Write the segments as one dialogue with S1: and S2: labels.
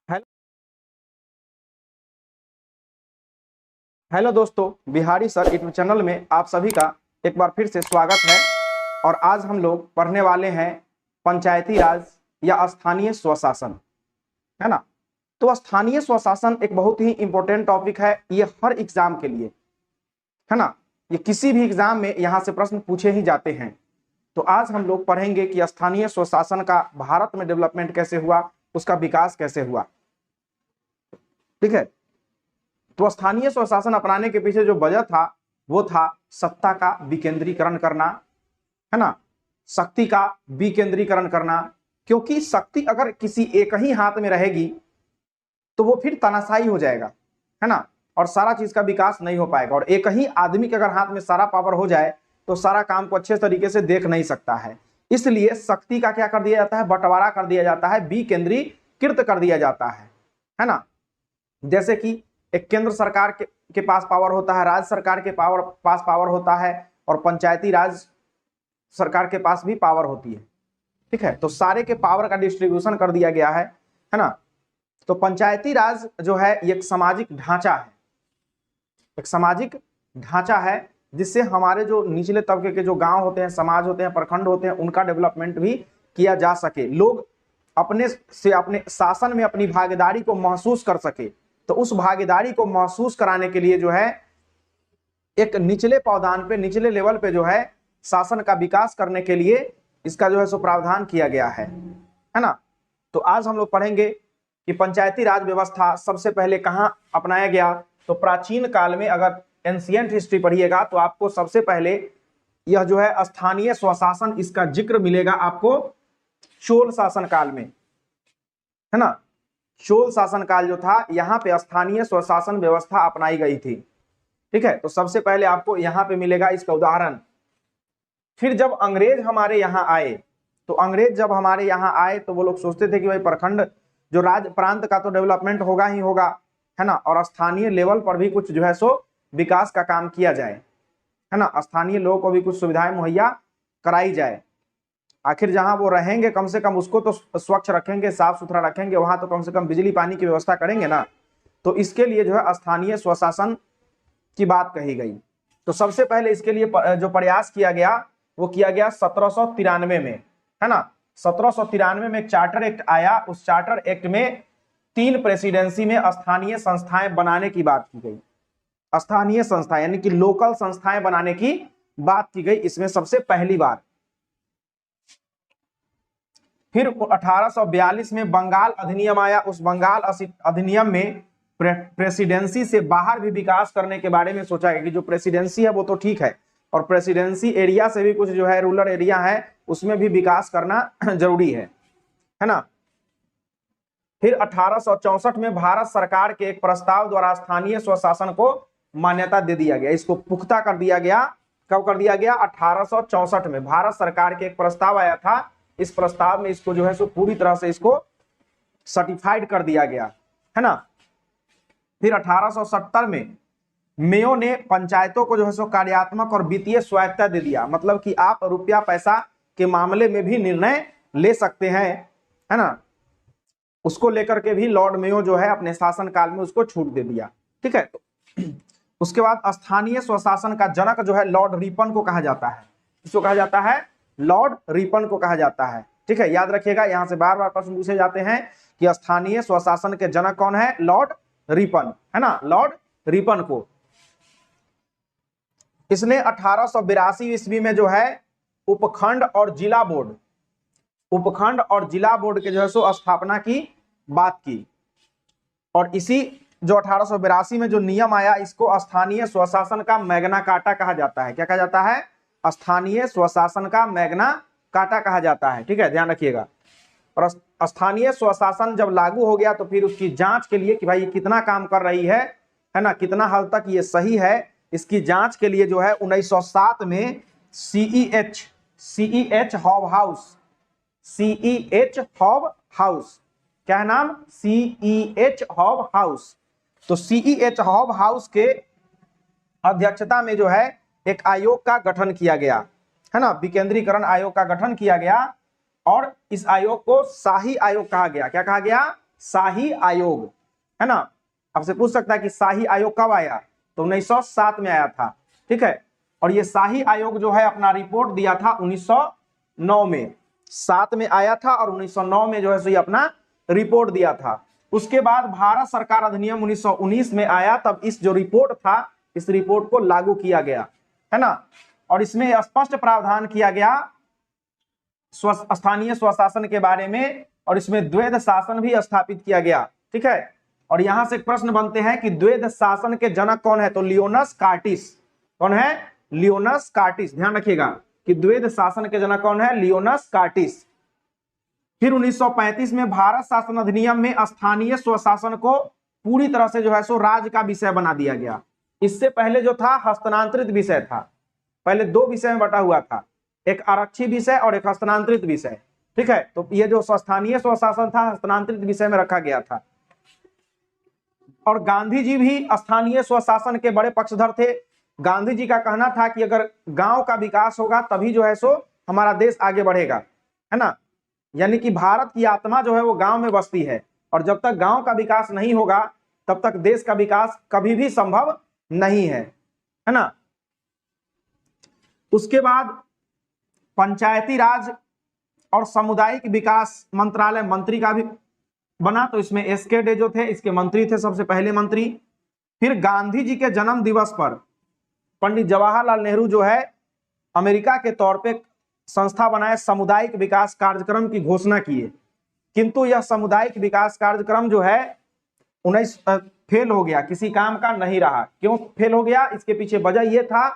S1: Hello hello दोस्तों, Bihari sir YouTube channel में आप सभी का एक बार फिर से स्वागत है। और आज हम लोग पढ़ने वाले हैं पंचायती राज या स्थानीय स्वशासन, है ना। तो स्थानीय स्वशासन एक बहुत ही इंपॉर्टेंट टॉपिक है, ये हर एग्जाम के लिए, है ना। ये किसी भी एग्जाम में यहाँ से प्रश्न पूछे ही जाते हैं। तो आज हम लोग पढ़ेंगे कि स्थानीय स्वशासन का भारत में डेवलपमेंट कैसे हुआ, उसका विकास कैसे हुआ, ठीक है। तो स्थानीय स्वशासन अपनाने के पीछे जो वजह था वो था सत्ता का विकेंद्रीकरण करना, है ना, शक्ति का विकेंद्रीकरण करना। क्योंकि शक्ति अगर किसी एक ही हाथ में रहेगी तो वो फिर तानाशाही हो जाएगा, है ना, और सारा चीज का विकास नहीं हो पाएगा। और एक ही आदमी के अगर हाथ में सारा पावर हो जाए तो सारा काम को अच्छे तरीके से देख नहीं सकता है। इसलिए शक्ति का क्या कर दिया जाता है, बंटवारा कर दिया जाता है, विकेंद्रीकृत कर दिया जाता है ना। जैसे कि एक केंद्र सरकार के पास पावर होता है, राज्य सरकार के पास पावर होता है, और पंचायती राज सरकार के पास भी पावर होती है, ठीक है। तो सारे के पावर का डिस्ट्रीब्यूशन कर दिया गया है ना। तो पंचायती राज जो है ये एक सामाजिक ढांचा है, एक सामाजिक ढांचा है जिससे हमारे जो निचले तबके के जो गांव होते हैं, समाज होते हैं, प्रखंड होते हैं, उनका डेवलपमेंट भी किया जा सके, लोग अपने से अपने शासन में अपनी भागीदारी को महसूस कर सके। तो उस भागीदारी को महसूस कराने के लिए जो है एक निचले पावदान पे, निचले लेवल पे जो है शासन का विकास करने के लिए इसका जो है सो प्रावधान किया गया है ना। तो आज हम लोग पढ़ेंगे कि पंचायती राज व्यवस्था सबसे पहले कहां अपनाया गया। तो प्राचीन काल में अगर एंशिएंट हिस्ट्री पढ़िएगा तो आपको सबसे पहले यह जो है स्थानीय स्वशासन, इसका जिक्र मिलेगा आपको चोल शासन काल में, है ना। चोल शासन काल जो था यहाँ पे स्थानीय स्वशासन व्यवस्था अपनाई गई थी, ठीक है। तो सबसे पहले आपको यहाँ पे मिलेगा इसका उदाहरण। फिर जब अंग्रेज हमारे यहाँ आए, तो अंग्रेज जब हमारे यहाँ आए तो वो लोग सोचते थे कि भाई प्रखंड जो राज्य प्रांत का तो डेवलपमेंट होगा ही होगा, है ना, और स्थानीय लेवल पर भी कुछ जो है सो विकास का काम किया जाए, है ना, स्थानीय लोगों को भी कुछ सुविधाएं मुहैया कराई जाए। आखिर जहां वो रहेंगे कम से कम उसको तो स्वच्छ रखेंगे, साफ सुथरा रखेंगे, वहां तो कम से कम बिजली पानी की व्यवस्था करेंगे ना। तो इसके लिए जो है स्थानीय स्वशासन की बात कही गई। तो सबसे पहले इसके लिए जो प्रयास किया गया वो किया गया 1793 में, है ना। 1793 में एक चार्टर एक्ट आया। उस चार्टर एक्ट में 3 प्रेसिडेंसी में स्थानीय संस्थाएं बनाने की बात की गई। स्थानीय संस्थाएं यानी कि लोकल संस्थाएं बनाने की बात की गई इसमें सबसे पहली बार। फिर 1842 में बंगाल अधिनियम आया। उस बंगाल अधिनियम में प्रेसिडेंसी से बाहर भी विकास करने के बारे में सोचा गया कि जो प्रेसिडेंसी है वो तो ठीक है, और प्रेसिडेंसी एरिया से भी कुछ जो है रूरल एरिया है उसमें भी विकास करना जरूरी है ना। फिर 1864 में भारत सरकार के एक प्रस्ताव द्वारा स्थानीय स्वशासन को मान्यता दे दिया गया, इसको पुख्ता कर दिया गया। कब कर दिया गया? 1864 में भारत सरकार के एक प्रस्ताव आया था। इस प्रस्ताव में इसको जो है सो पूरी तरह से इसको सर्टिफाइड कर दिया गया, है ना। फिर 1870 में मेयो ने पंचायतों को जो है सो कार्यात्मक और वित्तीय स्वायत्तता दे दिया, मतलब कि आप रुपया पैसा के मामले में भी निर्णय ले सकते हैं, है ना। उसको लेकर के भी लॉर्ड मेयो जो है अपने शासन काल में उसको छूट दे दिया, ठीक है। तो उसके बाद स्थानीय स्वशासन का जनक जो है लॉर्ड रिपन को कहा जाता है। इसको कहा जाता है लॉर्ड रिपन को कहा जाता है, ठीक है। याद रखिएगा, यहां से बार बार प्रश्न पूछे जाते हैं कि स्थानीय स्वशासन के जनक कौन है? लॉर्ड रिपन, है ना, लॉर्ड रिपन को। इसने 1882 ईस्वी में जो है उपखंड और जिला बोर्ड, उपखंड और जिला बोर्ड के जो है सो स्थापना की बात की। और इसी जो 1882 में जो नियम आया इसको स्थानीय स्वशासन का मैग्ना कार्टा कहा जाता है। क्या कहा जाता है? स्थानीय स्वशासन का मैग्ना कार्टा कहा जाता है, ठीक है, ध्यान रखिएगा। और स्थानीय स्वशासन जब लागू हो गया तो फिर उसकी जांच के लिए कि भाई ये कितना काम कर रही है ना, कितना हद तक ये सही है, इसकी जांच के लिए जो है 1907 में सीईएच हॉब हाउस, सीईएच हॉब हाउस, क्या है नाम? सीईएच हॉब हाउस। तो सीईएच हॉब हाउस के अध्यक्षता में जो है एक आयोग का गठन किया गया, है ना, विकेंद्रीकरण आयोग का गठन किया गया। और इस आयोग को शाही आयोग कहा गया। क्या कहा गया? शाही आयोग, है ना। आपसे पूछ सकता है कि शाही आयोग कब आया, तो 1907 में आया था, ठीक है। और ये शाही आयोग जो है अपना रिपोर्ट दिया था 1909 में, 7 में आया था और 1909 में जो है सो ये अपना रिपोर्ट दिया था। उसके बाद भारत सरकार अधिनियम 1919 में आया, तब इस जो रिपोर्ट था, इस रिपोर्ट को लागू किया गया, है ना। और इसमें स्पष्ट प्रावधान किया गया स्थानीय स्वशासन के बारे में, और इसमें द्वैध शासन भी स्थापित किया गया, ठीक है। और यहां से प्रश्न बनते हैं कि द्वैध शासन के जनक कौन है, तो लियोनस कार्टिस। कौन है, लियोनस कार्टिस। ध्यान रखिएगा कि द्वैध शासन के जनक कौन है, लियोनस कार्टिस। फिर 1935 में भारत शासन अधिनियम में स्थानीय स्वशासन को पूरी तरह से जो है सो राज्य का विषय बना दिया गया। इससे पहले जो था हस्तांतरित विषय था, पहले 2 विषय में बटा हुआ था, एक आरक्षी विषय और एक हस्तांतरित विषय, ठीक है। तो ये जो स्थानीय स्वशासन था हस्तांतरित विषय में रखा गया था। और गांधी जी भी स्थानीय स्वशासन के बड़े पक्षधर थे। गांधी जी का कहना था कि अगर गांव का विकास होगा तभी जो है सो हमारा देश आगे बढ़ेगा, है ना। यानी कि भारत की आत्मा जो है वो गांव में बसती है, और जब तक गांव का विकास नहीं होगा तब तक देश का विकास कभी भी संभव नहीं है ना। उसके बाद पंचायती राज और सामुदायिक विकास मंत्रालय मंत्री का भी बना, तो इसमें एसके डे जो थे इसके मंत्री थे, सबसे पहले मंत्री। फिर गांधी जी के जन्म दिवस पर पंडित जवाहरलाल नेहरू जो है अमेरिका के तौर पे संस्था बनाए, सामुदायिक विकास कार्यक्रम की घोषणा किए। किंतु यह सामुदायिक विकास कार्यक्रम जो है 19 फेल हो गया, किसी काम का नहीं रहा। क्यों फेल हो गया, इसके पीछे वजह यह था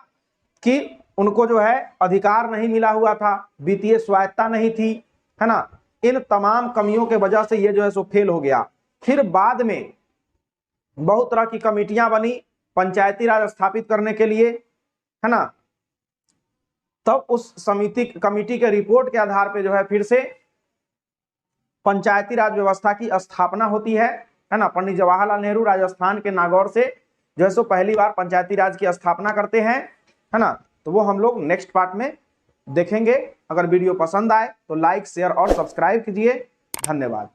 S1: कि उनको जो है अधिकार नहीं मिला हुआ था, वित्तीय स्वायत्ता नहीं थी, है ना। इन तमाम कमियों के वजह से ये जो है सो फेल हो गया। फिर बाद में बहुत तरह की कमेटियां बनी पंचायती राज स्थापित करने के लिए, है ना। तब उस कमेटी के रिपोर्ट के आधार पे जो है फिर से पंचायती राज व्यवस्था की स्थापना होती है ना। पंडित जवाहरलाल नेहरू राजस्थान के नागौर से जो है सो पहली बार पंचायती राज की स्थापना करते हैं, है ना। तो वो हम लोग नेक्स्ट पार्ट में देखेंगे। अगर वीडियो पसंद आए तो लाइक, शेयर और सब्सक्राइब कीजिए। धन्यवाद।